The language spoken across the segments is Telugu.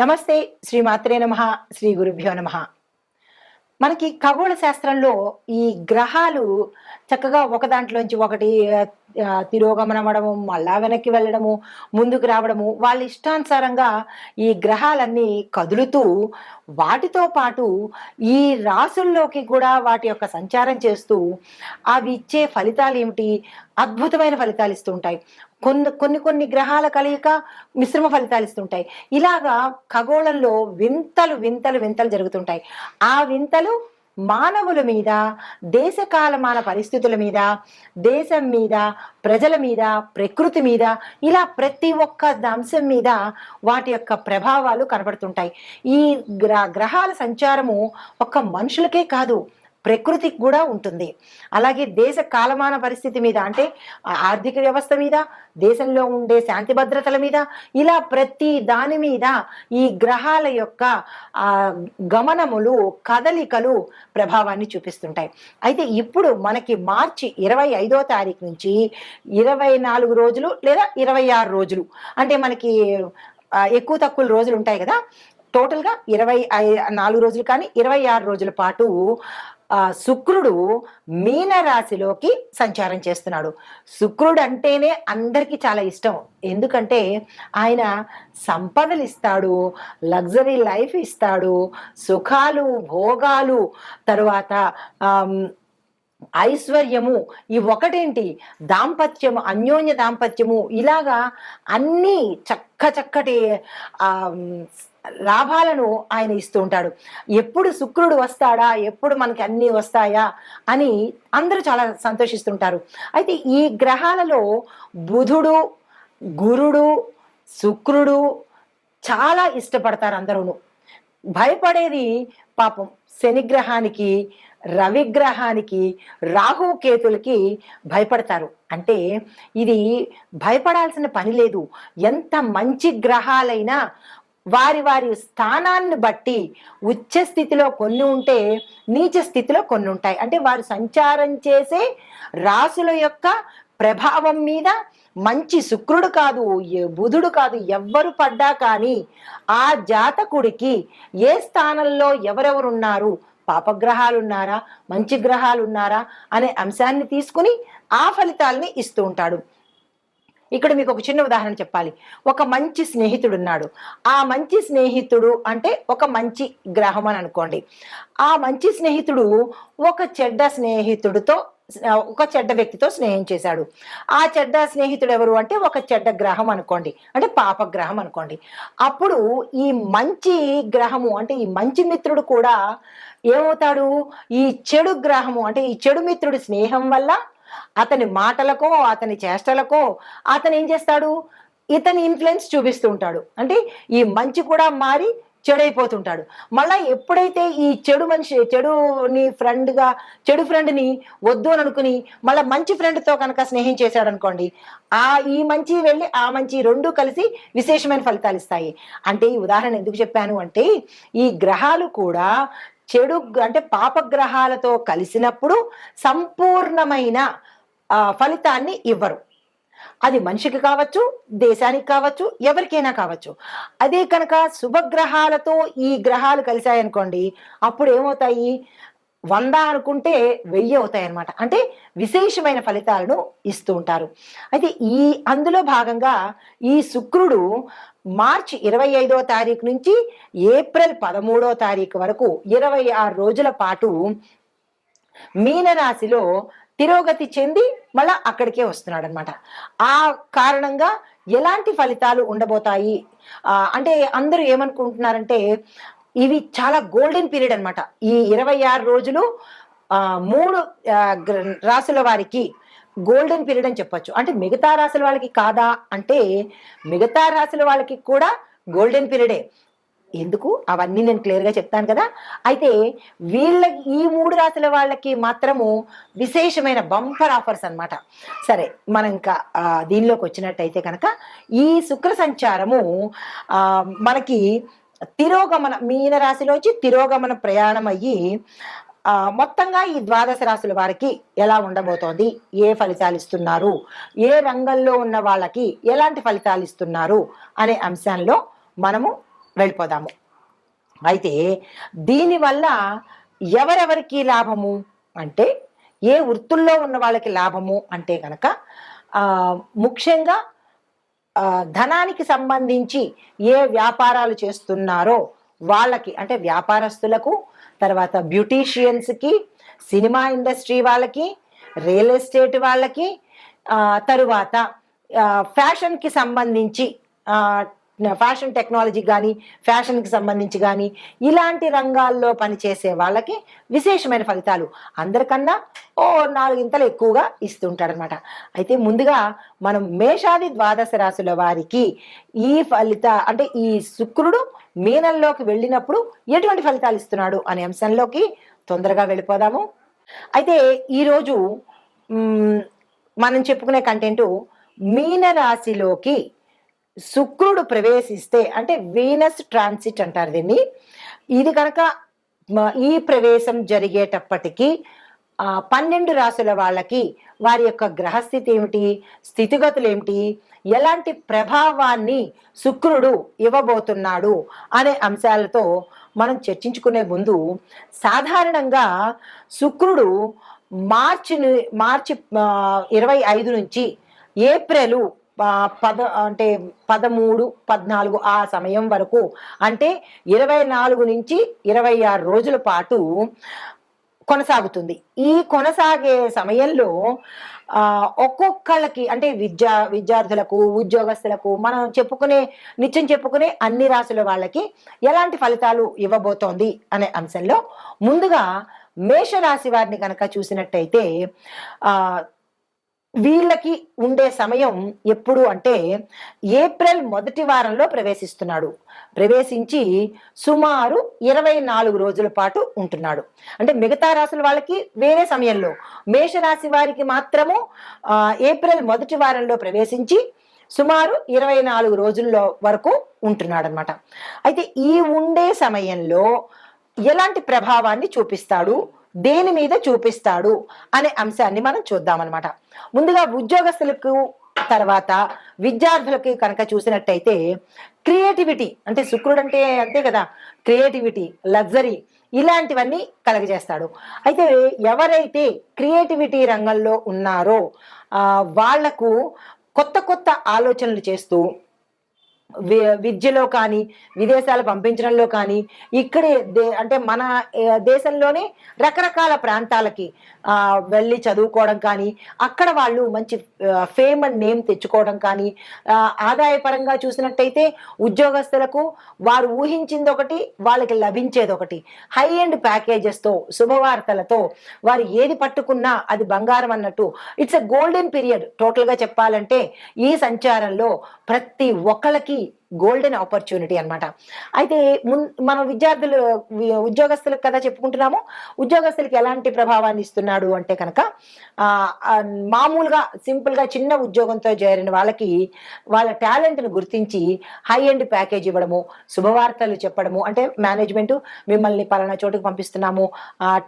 నమస్తే. శ్రీ మాత్రే నమః. శ్రీ గురుభ్యో నమః. మనకి ఖగోళ శాస్త్రంలో ఈ గ్రహాలు చక్కగా ఒక దాంట్లోంచి ఒకటి తిరోగమనం అవ్వడము, మళ్ళా వెనక్కి వెళ్ళడము, ముందుకు రావడము, వాళ్ళ ఇష్టానుసారంగా ఈ గ్రహాలన్నీ కదులుతూ వాటితో పాటు ఈ రాసుల్లోకి కూడా వాటి యొక్క సంచారం చేస్తూ అవి ఇచ్చే ఫలితాలేమిటి? అద్భుతమైన ఫలితాలు ఇస్తూ ఉంటాయి. కొన్ని గ్రహాల కలయిక మిశ్రమ ఫలితాలు ఇస్తుంటాయి. ఇలాగా ఖగోళంలో వింతలు జరుగుతుంటాయి. ఆ వింతలు మానవుల మీద, దేశ కాలమాన పరిస్థితుల మీద, దేశం మీద, ప్రజల మీద, ప్రకృతి మీద, ఇలా ప్రతి ఒక్క అంశం మీద వాటి యొక్క ప్రభావాలు కనబడుతుంటాయి. ఈ గ్రహాల సంచారము ఒక్క మనుషులకే కాదు, ప్రకృతికి కూడా ఉంటుంది. అలాగే దేశ కాలమాన పరిస్థితి మీద, అంటే ఆర్థిక వ్యవస్థ మీద, దేశంలో ఉండే శాంతి భద్రతల మీద, ఇలా ప్రతి దాని మీద ఈ గ్రహాల యొక్క గమనములు, కదలికలు ప్రభావాన్ని చూపిస్తుంటాయి. అయితే ఇప్పుడు మనకి మార్చి 25వ తారీఖు నుంచి 24 రోజులు లేదా 26 రోజులు, అంటే మనకి ఎక్కువ తక్కువ రోజులు ఉంటాయి కదా, టోటల్గా 24 రోజులు కానీ 26 రోజుల పాటు శుక్రుడు మీన రాశిలోకి సంచారం చేస్తున్నాడు. శుక్రుడు అంటేనే అందరికీ చాలా ఇష్టం. ఎందుకంటే ఆయన సంపదలు ఇస్తాడు, లగ్జరీ లైఫ్ ఇస్తాడు, సుఖాలు, భోగాలు, తరువాత ఐశ్వర్యము, ఈ ఒకటేంటి దాంపత్యము, అన్యోన్య దాంపత్యము, ఇలాగా అన్నీ చక్కటి లాభాలను ఆయన ఇస్తూ ఉంటాడు. ఎప్పుడు శుక్రుడు వస్తాడా, ఎప్పుడు మనకి అన్నీ వస్తాయా అని అందరూ చాలా సంతోషిస్తుంటారు. అయితే ఈ గ్రహాలలో బుధుడు, గురుడు, శుక్రుడు చాలా ఇష్టపడతారు అందరూను. భయపడేది పాపం శనిగ్రహానికి, రవిగ్రహానికి, రాహుకేతులకి భయపడతారు. అంటే ఇది భయపడాల్సిన పని లేదు. ఎంత మంచి గ్రహాలైనా వారి స్థానాన్ని బట్టి ఉచ్చ స్థితిలో కొన్ని ఉంటే, నీచ స్థితిలో కొన్ని ఉంటాయి. అంటే వారు సంచారం చేసే రాసుల యొక్క ప్రభావం మీద మంచి శుక్రుడు కాదు, బుధుడు కాదు, ఎవ్వరు పడ్డా కానీ ఆ జాతకుడికి ఏ స్థానంలో ఎవరెవరున్నారు, పాపగ్రహాలు ఉన్నారా, మంచి గ్రహాలు ఉన్నారా అనే అంశాన్ని తీసుకుని ఆ ఫలితాలని ఇస్తూ ఉంటాడు. ఇక్కడ మీకు ఒక చిన్న ఉదాహరణ చెప్పాలి. ఒక మంచి స్నేహితుడు ఉన్నాడు. ఆ మంచి స్నేహితుడు అంటే ఒక మంచి గ్రహం అని అనుకోండి. ఆ మంచి స్నేహితుడు ఒక చెడ్డ వ్యక్తితో స్నేహం చేశాడు. ఆ చెడ్డ స్నేహితుడు ఎవరు అంటే ఒక చెడ్డ గ్రహం అనుకోండి, అంటే పాపగ్రహం అనుకోండి. అప్పుడు ఈ మంచి గ్రహము, అంటే ఈ మంచి మిత్రుడు కూడా ఏమవుతాడు, ఈ చెడు గ్రహము, అంటే ఈ చెడు మిత్రుడి స్నేహం వల్ల అతని మాటలకో, అతని చేష్టలకో అతను ఏం చేస్తాడు, ఇతని ఇన్ఫ్లుయెన్స్ చూపిస్తూ ఉంటాడు. అంటే ఈ మంచి కూడా మారి చెడైపోతుంటాడు. మళ్ళా ఎప్పుడైతే ఈ చెడు ఫ్రెండ్ని వద్దు అని అనుకుని మళ్ళీ మంచి ఫ్రెండ్తో కనుక స్నేహం చేశాడు అనుకోండి, ఈ మంచి వెళ్ళి ఆ మంచి రెండు కలిసి విశేషమైన ఫలితాలు ఇస్తాయి. అంటే ఈ ఉదాహరణ ఎందుకు చెప్పాను అంటే, ఈ గ్రహాలు కూడా చెడు అంటే పాపగ్రహాలతో కలిసినప్పుడు సంపూర్ణమైన ఫలితాన్ని ఇవ్వరు. అది మనిషికి కావచ్చు, దేశానికి కావచ్చు, ఎవరికైనా కావచ్చు. అదే కనుక శుభగ్రహాలతో ఈ గ్రహాలు కలిశాయనుకోండి, అప్పుడు ఏమవుతాయి, 100 అనుకుంటే 1000 అవుతాయి అన్నమాట. అంటే విశేషమైన ఫలితాలను ఇస్తూ ఉంటారు. అయితే అందులో భాగంగా ఈ శుక్రుడు మార్చి 25వ తారీఖు నుంచి ఏప్రిల్ 13వ తారీఖు వరకు 26 రోజుల పాటు మీనరాశిలో తిరోగతి చెంది మళ్ళా అక్కడికే వస్తున్నాడు అనమాట. ఆ కారణంగా ఎలాంటి ఫలితాలు ఉండబోతాయి అంటే అందరూ ఏమనుకుంటున్నారంటే, ఇవి చాలా గోల్డెన్ పీరియడ్ అనమాట. ఈ 26 రోజులు 3 రాశుల వారికి గోల్డెన్ పీరియడ్ అని చెప్పొచ్చు. అంటే మిగతా రాశుల వాళ్ళకి కాదా అంటే, మిగతా రాశుల వాళ్ళకి కూడా గోల్డెన్ పీరియడే. ఎందుకు అవన్నీ నేను క్లియర్గా చెప్తాను కదా. అయితే ఈ 3 రాశుల వాళ్ళకి మాత్రము విశేషమైన బంపర్ ఆఫర్స్ అన్నమాట. సరే, మనం ఇంకా దీనిలోకి వచ్చినట్టయితే కనుక, ఈ శుక్ర సంచారము మనకి మీనరాశిలోంచి తిరోగమన ప్రయాణం అయ్యి మొత్తంగా ఈ 12 రాశుల వారికి ఎలా ఉండబోతోంది, ఏ ఫలితాలు ఇస్తున్నారు, ఏ రంగంలో ఉన్న వాళ్ళకి ఎలాంటి ఫలితాలు ఇస్తున్నారు అనే అంశంలో మనము వెళ్ళిపోదాము. అయితే దీనివల్ల ఎవరెవరికి లాభము అంటే, ఏ వృత్తుల్లో ఉన్న వాళ్ళకి లాభము అంటే కనుక ముఖ్యంగా ధనానికి సంబంధించి ఏ వ్యాపారాలు చేస్తున్నారో వాళ్ళకి, అంటే వ్యాపారస్తులకు, తర్వాత బ్యూటీషియన్స్కి, సినిమా ఇండస్ట్రీ వాళ్ళకి, రియల్ ఎస్టేట్ వాళ్ళకి, తరువాత ఫ్యాషన్కి సంబంధించి ఫ్యాషన్ టెక్నాలజీ కానీ, ఫ్యాషన్కి సంబంధించి కానీ ఇలాంటి రంగాల్లో పనిచేసే వాళ్ళకి విశేషమైన ఫలితాలు అందరికన్నా 4 ఇంతలు ఎక్కువగా ఇస్తుంటాడనమాట. అయితే ముందుగా మనం మేషాది ద్వాదశ రాశుల వారికి ఈ అంటే ఈ శుక్రుడు మీనంలోకి వెళ్ళినప్పుడు ఎటువంటి ఫలితాలు ఇస్తున్నాడు అనే అంశంలోకి తొందరగా వెళ్ళిపోదాము. అయితే ఈరోజు మనం చెప్పుకునే కంటెంటు మీనరాశిలోకి శుక్రుడు ప్రవేశిస్తే, అంటే వీనస్ ట్రాన్సిట్ అంటారు దీన్ని. ఇది కనుక ఈ ప్రవేశం జరిగేటప్పటికీ 12 రాశుల వాళ్ళకి వారి యొక్క గ్రహస్థితి ఏమిటి, స్థితిగతులు ఏమిటి, ఎలాంటి ప్రభావాన్ని శుక్రుడు ఇవ్వబోతున్నాడు అనే అంశాలతో మనం చర్చించుకునే ముందు, సాధారణంగా శుక్రుడు మార్చి 25 నుంచి ఏప్రిల్ 13, 14 ఆ సమయం వరకు, అంటే 24 నుంచి 26 రోజుల పాటు కొనసాగుతుంది. ఈ కొనసాగే సమయంలో ఒక్కొక్కళ్ళకి, అంటే విద్యార్థులకు, ఉద్యోగస్తులకు, మనం నిత్యం చెప్పుకునే అన్ని రాశుల వాళ్ళకి ఎలాంటి ఫలితాలు ఇవ్వబోతోంది అనే అంశంలో ముందుగా మేషరాశి వారిని కనుక చూసినట్టయితే వీళ్ళకి ఉండే సమయం ఎప్పుడు అంటే ఏప్రిల్ మొదటి వారంలో ప్రవేశిస్తున్నాడు. ప్రవేశించి సుమారు 24 రోజుల పాటు ఉంటున్నాడు. అంటే మిగతా రాశుల వాళ్ళకి వేరే సమయంలో, మేషరాశి వారికి మాత్రము ఏప్రిల్ మొదటి వారంలో ప్రవేశించి సుమారు 24 రోజుల్లో వరకు ఉంటున్నాడు అనమాట. అయితే ఈ ఉండే సమయంలో ఎలాంటి ప్రభావాన్ని చూపిస్తాడు, దేని మీద చూపిస్తాడు అనే అంశాన్ని మనం చూద్దామన్నమాట. ముందుగా ఉద్యోగస్తులకు, తర్వాత విద్యార్థులకి కనుక చూసినట్టయితే క్రియేటివిటీ, అంటే శుక్రుడు అంటే అంతే కదా, క్రియేటివిటీ, లగ్జరీ ఇలాంటివన్నీ కలగజేస్తాడు. అయితే ఎవరైతే క్రియేటివిటీ రంగంలో ఉన్నారో వాళ్లకు కొత్త కొత్త ఆలోచనలు చేస్తూ విద్యలో కానీ, విదేశాలు పంపించడంలో కానీ, ఇక్కడే అంటే మన దేశంలోనే రకరకాల ప్రాంతాలకి వెళ్ళి చదువుకోవడం కానీ, అక్కడ వాళ్ళు మంచి ఫేమ్ అండ్ నేమ్ తెచ్చుకోవడం కానీ, ఆదాయపరంగా చూసినట్టయితే ఉద్యోగస్తులకు వారు ఊహించింది ఒకటి, వాళ్ళకి లభించేది ఒకటి, హై ఎండ్ ప్యాకేజెస్తో, శుభవార్తలతో వారు ఏది పట్టుకున్నా అది బంగారం అన్నట్టు. It's a golden period. టోటల్గా చెప్పాలంటే ఈ సంచారంలో ప్రతి ఒక్కళ్ళకి గోల్డెన్ ఆపర్చునిటీ అనమాట. అయితే మనం ఉద్యోగస్తులకు కదా చెప్పుకుంటున్నాము. ఉద్యోగస్తులకి ఎలాంటి ప్రభావాన్ని ఇస్తున్నాడు అంటే కనుక మామూలుగా సింపుల్గా చిన్న ఉద్యోగంతో చేరిన వాళ్ళకి వాళ్ళ టాలెంట్ను గుర్తించి హై ఎండ్ ప్యాకేజ్ ఇవ్వడము, శుభవార్తలు చెప్పడము, అంటే మేనేజ్మెంట్ మిమ్మల్ని పలానా చోటుకు పంపిస్తున్నాము,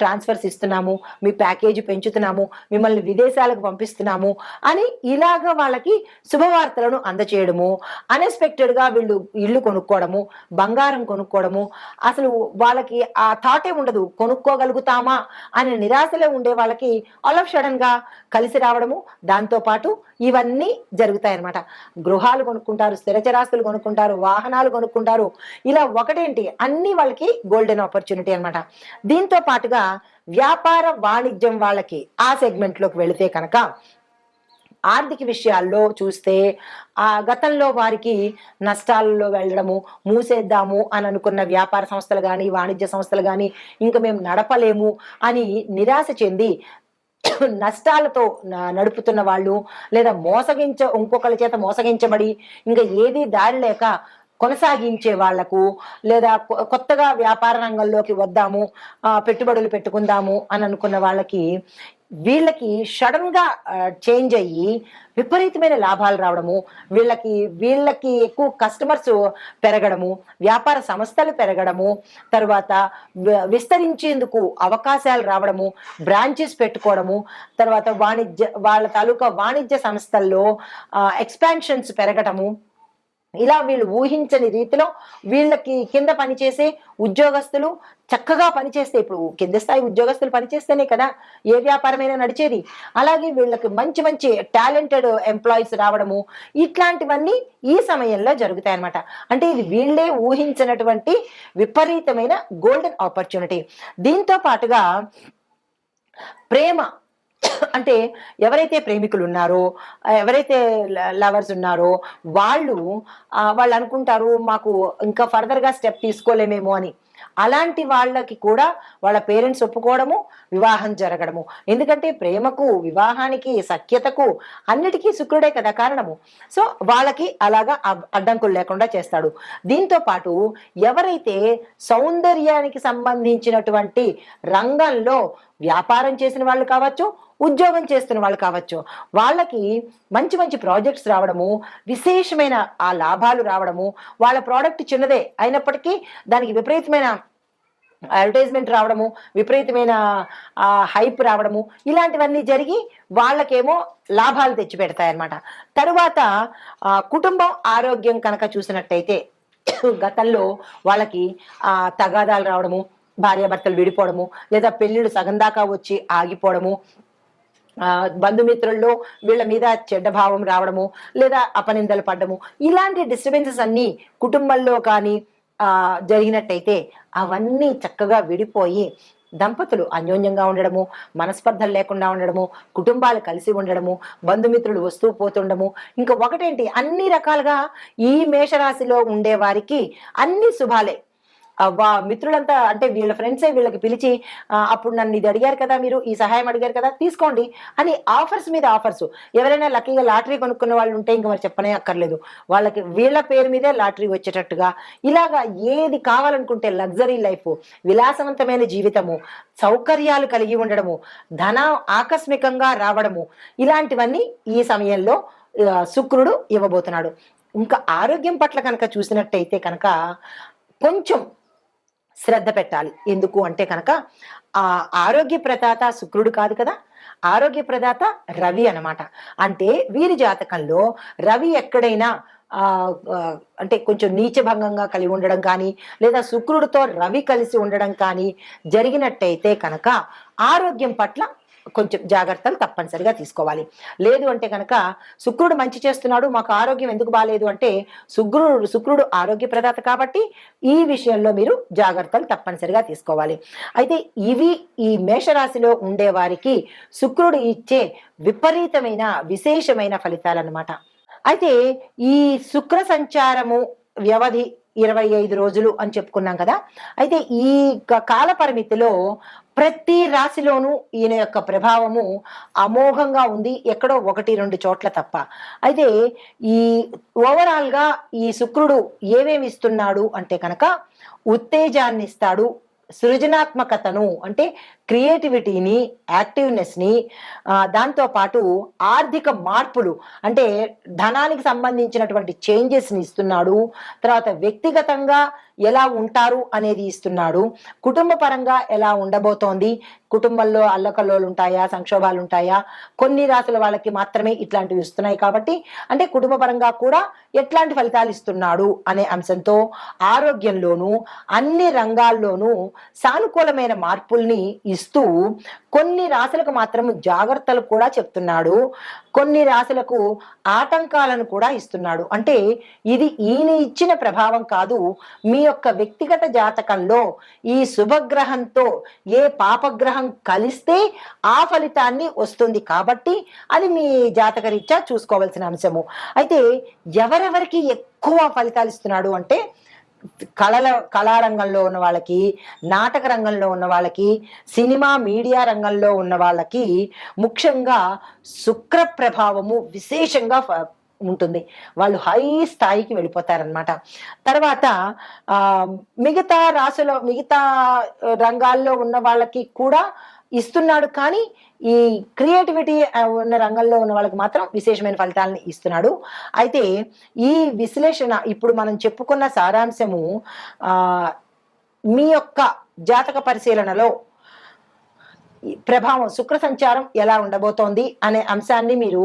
ట్రాన్స్ఫర్స్ ఇస్తున్నాము, మీ ప్యాకేజీ పెంచుతున్నాము, మిమ్మల్ని విదేశాలకు పంపిస్తున్నాము అని ఇలాగ వాళ్ళకి శుభవార్తలను అందచేయడము. అన్ఎక్స్పెక్టెడ్గా వీళ్ళు ఇల్లు కొనుక్కోవడము, బంగారం కొనుక్కోవడము, అసలు వాళ్ళకి ఆ థాటే ఉండదు, కొనుక్కోగలుగుతామా అనే నిరాశలో ఉండే వాళ్ళకి ఆల్ ఆఫ్ సడన్ గా కలిసి రావడము. దాంతో పాటు ఇవన్నీ జరుగుతాయన్నమాట. గృహాలు కొనుక్కుంటారు, స్థిరచరాస్తులు కొనుక్కుంటారు, వాహనాలు కొనుక్కుంటారు. ఇలా ఒకటేంటి, అన్ని వాళ్ళకి గోల్డెన్ ఆపర్చునిటీ అనమాట. దీంతో పాటుగా వ్యాపార వాణిజ్యం వాళ్ళకి ఆ సెగ్మెంట్లోకి వెళితే కనుక ఆర్థిక విషయాల్లో చూస్తే గతంలో వారికి నష్టాలలో వెళ్ళడము, మూసేద్దాము అని అనుకున్న వ్యాపార సంస్థలు కానీ, వాణిజ్య సంస్థలు కానీ ఇంకా మేము నడపలేము అని నిరాశ చెంది నష్టాలతో నడుపుతున్న వాళ్ళు, లేదా ఇంకొకరి చేత మోసగించబడి ఇంకా ఏది దారి లేక కొనసాగించే వాళ్లకు, లేదా కొత్తగా వ్యాపార రంగంలోకి వద్దాము, పెట్టుబడులు పెట్టుకుందాము అని అనుకున్న వాళ్ళకి వీళ్ళకి సడన్ గా చేంజ్ అయ్యి విపరీతమైన లాభాలు రావడము, వీళ్ళకి ఎక్కువ కస్టమర్స్ పెరగడము, వ్యాపార సంస్థలు పెరగడము, తర్వాత విస్తరించేందుకు అవకాశాలు రావడము, బ్రాంచెస్ పెట్టుకోవడము, తర్వాత వాళ్ళ తాలూకా వాణిజ్య సంస్థల్లో ఎక్స్పాన్షన్స్ పెరగడము, ఇలా వీళ్ళు ఊహించని రీతిలో వీళ్ళకి కింద పనిచేసే ఉద్యోగస్తులు చక్కగా పనిచేస్తే, ఇప్పుడు కింద స్థాయి ఉద్యోగస్తులు పనిచేస్తేనే కదా ఏ వ్యాపారమైనా నడిచేది. అలాగే వీళ్ళకి మంచి మంచి టాలెంటెడ్ ఎంప్లాయీస్ రావడము, ఇట్లాంటివన్నీ ఈ సమయంలో జరుగుతాయన్నమాట. అంటే ఇది వీళ్ళే ఊహించినటువంటి విపరీతమైన గోల్డెన్ ఆపర్చునిటీ. దీంతో పాటుగా ప్రేమ అంటే ఎవరైతే ప్రేమికులు ఉన్నారో, ఎవరైతే లవర్స్ ఉన్నారో వాళ్ళు వాళ్ళు అనుకుంటారు మాకు ఇంకా ఫర్దర్‌గా స్టెప్ తీసుకోలేమేమో అని. అలాంటి వాళ్ళకి కూడా వాళ్ళ పేరెంట్స్ ఒప్పుకోవడము, వివాహం జరగడము. ఎందుకంటే ప్రేమకు, వివాహానికి, సఖ్యతకు అన్నిటికీ శుక్రుడే కదా కారణము. సో వాళ్ళకి అలాగా అడ్డంకులు లేకుండా చేస్తాడు. దీంతో పాటు ఎవరైతే సౌందర్యానికి సంబంధించినటువంటి రంగంలో వ్యాపారం చేసిన వాళ్ళు కావచ్చు, ఉద్యోగం చేస్తున్న వాళ్ళు కావచ్చు, వాళ్ళకి మంచి మంచి ప్రాజెక్ట్స్ రావడము, విశేషమైన ఆ లాభాలు రావడము, వాళ్ళ ప్రోడక్ట్ చిన్నదే అయినప్పటికీ దానికి విపరీతమైన అడ్వర్టైజ్మెంట్ రావడము, విపరీతమైన హైప్ రావడము, ఇలాంటివన్నీ జరిగి వాళ్ళకేమో లాభాలు తెచ్చిపెడతాయన్నమాట. తరువాత కుటుంబం ఆరోగ్యం కనుక చూసినట్టయితే గతంలో వాళ్ళకి తగాదాలు రావడము, భార్యాభర్తలు విడిపోవడము, లేదా పెళ్ళిళ్ళు సగం దాకా వచ్చి ఆగిపోవడము, బంధుమిత్రుల్లో వీళ్ళ మీద చెడ్డ భావం రావడము, లేదా అపనిందలు పడ్డము, ఇలాంటి డిస్టర్బెన్సెస్ అన్నీ కుటుంబంలో కానీ జరిగినట్టయితే అవన్నీ చక్కగా విడిపోయి దంపతులు అన్యోన్యంగా ఉండడము, మనస్పర్ధలు లేకుండా ఉండడము, కుటుంబాలు కలిసి ఉండడము, బంధుమిత్రులు వస్తూ పోతుండము, ఇంకా ఒకటేంటి అన్ని రకాలుగా ఈ మేషరాశిలో ఉండే వారికి అన్ని శుభాలే. మిత్రులంతా అంటే వీళ్ళ ఫ్రెండ్సే వీళ్ళకి పిలిచి అప్పుడు నన్ను ఇది అడిగారు కదా, మీరు ఈ సహాయం అడిగారు కదా, తీసుకోండి అని ఆఫర్స్ మీద ఆఫర్స్. ఎవరైనా లక్కీగా లాటరీ కొనుక్కున్న వాళ్ళు ఉంటే ఇంకా మరి చెప్పనే అక్కర్లేదు, వాళ్ళకి వీళ్ళ పేరు మీదే లాటరీ వచ్చేటట్టుగా ఇలాగా ఏది కావాలనుకుంటే లగ్జరీ లైఫ్, విలాసవంతమైన జీవితము, సౌకర్యాలు కలిగి ఉండడము, ధనం ఆకస్మికంగా రావడము, ఇలాంటివన్నీ ఈ సమయంలో శుక్రుడు ఇవ్వబోతున్నాడు. ఇంకా ఆరోగ్యం పట్ల కనుక చూసినట్టయితే కనుక కొంచెం శ్రద్ధ పెట్టాలి. ఎందుకు అంటే కనుక ఆరోగ్య ప్రదాత శుక్రుడు కాదు కదా, ఆరోగ్య ప్రదాత రవి అనమాట. అంటే వీరి జాతకంలో రవి ఎక్కడైనా అంటే కొంచెం నీచభంగంగా కలిగి ఉండడం కానీ, లేదా శుక్రుడితో రవి కలిసి ఉండడం కానీ జరిగినట్టయితే కనుక ఆరోగ్యం పట్ల కొంచెం జాగ్రత్తలు తప్పనిసరిగా తీసుకోవాలి. లేదు అంటే కనుక శుక్రుడు మంచి చేస్తున్నాడు, మాకు ఆరోగ్యం ఎందుకు బాగాలేదు అంటే శుక్రుడు ఆరోగ్య ప్రదాత కాబట్టి ఈ విషయంలో మీరు జాగ్రత్తలు తప్పనిసరిగా తీసుకోవాలి. అయితే ఇవి ఈ మేషరాశిలో ఉండే వారికి శుక్రుడు ఇచ్చే విపరీతమైన విశేషమైన ఫలితాలు అన్నమాట. అయితే ఈ శుక్ర సంచారము వ్యవధి 25 రోజులు అని చెప్పుకున్నాం కదా. అయితే ఈ కాల పరిమితిలో ప్రతి రాశిలోనూ ఈయన యొక్క ప్రభావము అమోఘంగా ఉంది, ఎక్కడో 1-2 చోట్ల తప్ప. అయితే ఈ ఓవరాల్ గా ఈ శుక్రుడు ఏమేమి ఇస్తున్నాడు అంటే కనుక ఉత్తేజాన్ని ఇస్తాడు, సృజనాత్మకతను అంటే క్రియేటివిటీని, యాక్టివ్నెస్ని, దాంతోపాటు ఆర్థిక మార్పులు అంటే ధనానికి సంబంధించినటువంటి చేంజెస్ని ఇస్తున్నాడు. తర్వాత వ్యక్తిగతంగా ఎలా ఉంటారు అనేది ఇస్తున్నాడు, కుటుంబ పరంగా ఎలా ఉండబోతోంది, కుటుంబంలో అల్లకల్లోలు ఉంటాయా, సంక్షోభాలు ఉంటాయా, కొన్ని రాసుల వాళ్ళకి మాత్రమే ఇట్లాంటివి ఇస్తున్నాయి కాబట్టి అంటే కుటుంబ పరంగా కూడా ఎట్లాంటి ఫలితాలు ఇస్తున్నాడు అనే అంశంతో ఆరోగ్యంలోనూ అన్ని రంగాల్లోనూ సానుకూలమైన మార్పుల్ని ఇస్తూ కొన్ని రాశులకు మాత్రం జాగ్రత్తలు కూడా చెప్తున్నాడు, కొన్ని రాశులకు ఆటంకాలను కూడా ఇస్తున్నాడు. అంటే ఇది ఈయన ఇచ్చిన ప్రభావం కాదు, మీ యొక్క వ్యక్తిగత జాతకంలో ఈ శుభగ్రహంతో ఏ పాపగ్రహం కలిస్తే ఆ ఫలితాన్ని వస్తుంది కాబట్టి అది మీ జాతకరీత్యా చూసుకోవాల్సిన అంశము. అయితే ఎవరెవరికి ఎక్కువ ఫలితాలు ఇస్తున్నాడు అంటే కళారంగంలో ఉన్న వాళ్ళకి, నాటక రంగంలో ఉన్న వాళ్ళకి, సినిమా మీడియా రంగంలో ఉన్న వాళ్ళకి ముఖ్యంగా శుక్ర ప్రభావము విశేషంగా ఉంటుంది. హై స్థాయికి వెళ్ళిపోతారనమాట. తర్వాత మిగతా రాశుల మిగతా రంగాల్లో ఉన్న వాళ్ళకి కూడా ఇస్తున్నాడు, కానీ ఈ క్రియేటివిటీ ఉన్న రంగంలో ఉన్న వాళ్ళకి మాత్రం విశేషమైన ఫలితాలను ఇస్తున్నాడు. అయితే ఈ విశ్లేషణ ఇప్పుడు మనం చెప్పుకున్న సారాంశము మీ యొక్క జాతక పరిశీలనలో ఈ ప్రభావం శుక్ర సంచారం ఎలా ఉండబోతోంది అనే అంశాన్ని మీరు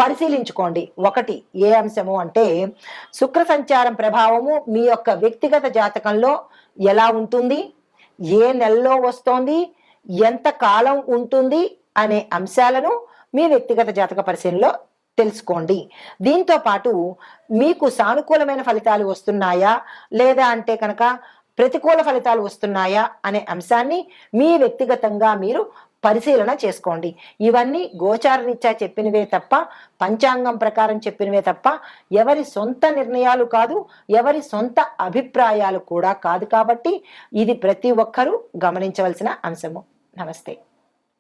పరిశీలించుకోండి. ఒకటి ఏ అంశము అంటే శుక్ర సంచారం ప్రభావము మీ యొక్క వ్యక్తిగత జాతకంలో ఎలా ఉంటుంది, ఏ నెలలో వస్తోంది, ఎంత కాలం ఉంటుంది అనే అంశాలను మీ వ్యక్తిగత జాతక పరిశీలనలో తెలుసుకోండి. దీంతో పాటు మీకు సానుకూలమైన ఫలితాలు వస్తున్నాయా లేదా అంటే కనుక ప్రతికూల ఫలితాలు వస్తున్నాయా అనే అంశాన్ని మీ వ్యక్తిగతంగా మీరు పరిశీలన చేసుకోండి. ఇవన్నీ గోచార రీత్యా చెప్పినవే తప్ప, పంచాంగం ప్రకారం చెప్పినవే తప్ప ఎవరి సొంత నిర్ణయాలు కాదు, ఎవరి సొంత అభిప్రాయాలు కూడా కాదు. కాబట్టి ఇది ప్రతి ఒక్కరూ గమనించవలసిన అంశము. నమస్తే.